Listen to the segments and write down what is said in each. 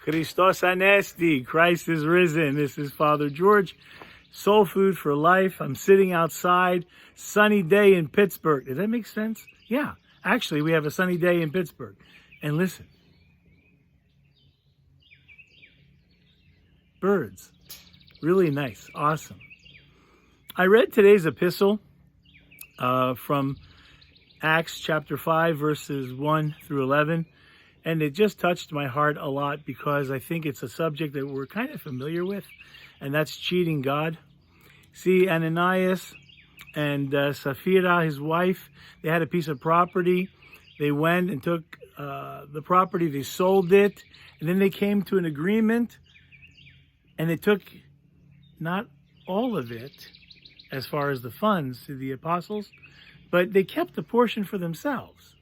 Christos Anesti, Christ is risen. This is Father George, Soul Food for Life. I'm sitting outside, sunny day in Pittsburgh. Does that make sense? Yeah, actually, we have a sunny day in Pittsburgh. And listen, birds, really nice, awesome. I read today's epistle from Acts chapter 5, verses 1 through 11. And it just touched my heart a lot because I think it's a subject that we're kind of familiar with, and that's cheating God. See, Ananias and Sapphira, his wife, they had a piece of property. They went and took the property, they sold it, and then they came to an agreement, and they took not all of it as far as the funds to the apostles, but they kept a portion for themselves.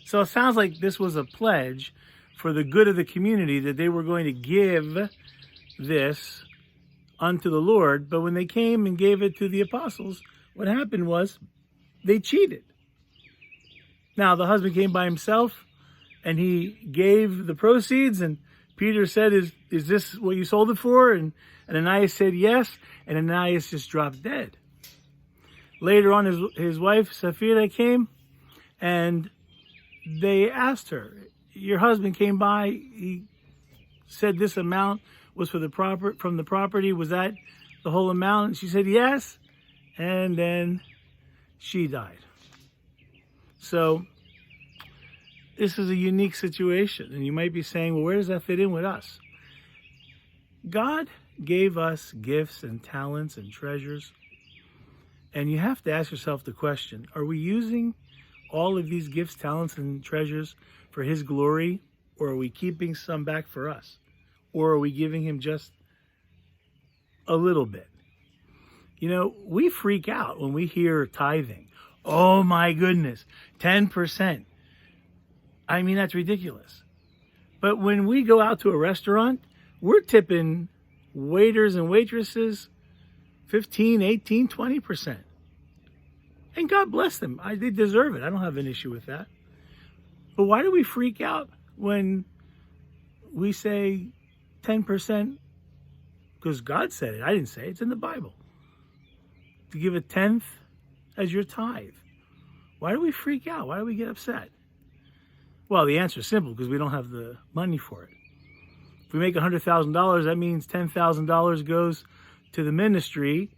So it sounds like this was a pledge for the good of the community that they were going to give this unto the Lord. But when they came and gave it to the apostles, what happened was they cheated. Now, the husband came by himself and he gave the proceeds, and Peter said, is this what you sold it for? And Ananias said yes, and Ananias just dropped dead. Later on, his wife, Sapphira, came, and they asked her, your husband came by, he said this amount was for from the property, was that the whole amount? And she said yes, and then she died. So this is a unique situation, and you might be saying, well, where does that fit in with us? God gave us gifts and talents and treasures, and you have to ask yourself the question, are we using all of these gifts, talents, and treasures for his glory, or are we keeping some back for us? Or are we giving him just a little bit? You know, we freak out when we hear tithing. Oh my goodness, 10%. I mean, that's ridiculous. But when we go out to a restaurant, we're tipping waiters and waitresses 15, 18, 20%. And God bless them. They deserve it. I don't have an issue with that. But why do we freak out when we say 10%? Because God said it. I didn't say it. It's in the Bible. To give a tenth as your tithe. Why do we freak out? Why do we get upset? Well, the answer is simple, because we don't have the money for it. If we make $100,000, that means $10,000 goes to the ministry,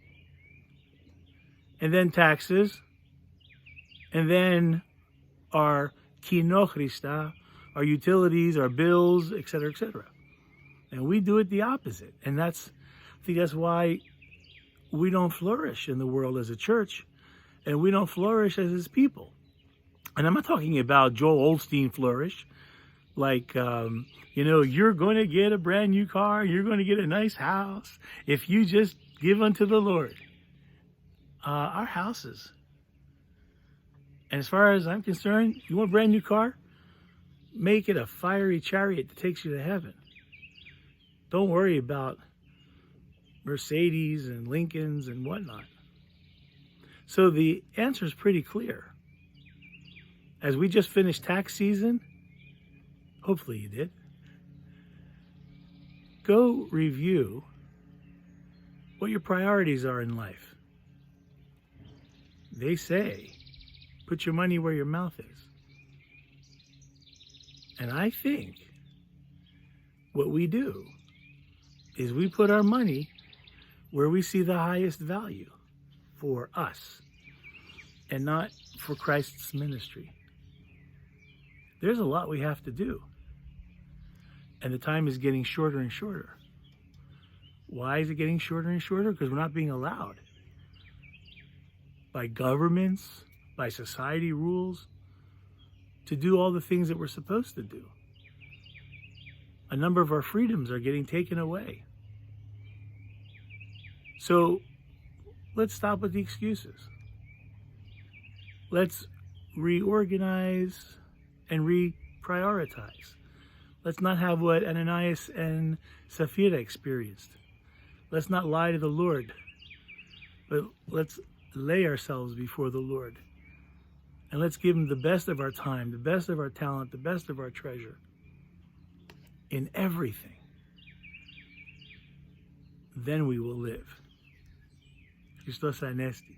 and then taxes, and then our kinochrista, our utilities, our bills, etc., etc. And we do it the opposite. And I think that's why we don't flourish in the world as a church, and we don't flourish as his people. And I'm not talking about Joel Osteen flourish, like, you're going to get a brand new car, you're going to get a nice house if you just give unto the Lord. Our houses. And as far as I'm concerned, you want a brand new car? Make it a fiery chariot that takes you to heaven. Don't worry about Mercedes and Lincolns and whatnot. So the answer is pretty clear. As we just finished tax season, hopefully you did, go review what your priorities are in life. They say, put your money where your mouth is. And I think what we do is we put our money where we see the highest value for us and not for Christ's ministry. There's a lot we have to do. And the time is getting shorter and shorter. Why is it getting shorter and shorter? Because we're not being allowed by governments, by society rules, to do all the things that we're supposed to do. A number of our freedoms are getting taken away. So let's stop with the excuses. Let's reorganize and reprioritize. Let's not have what Ananias and Sapphira experienced. Let's not lie to the Lord, but let's lay ourselves before the Lord. And let's give him the best of our time, the best of our talent, the best of our treasure. in everything, then we will live. Christos Anesti.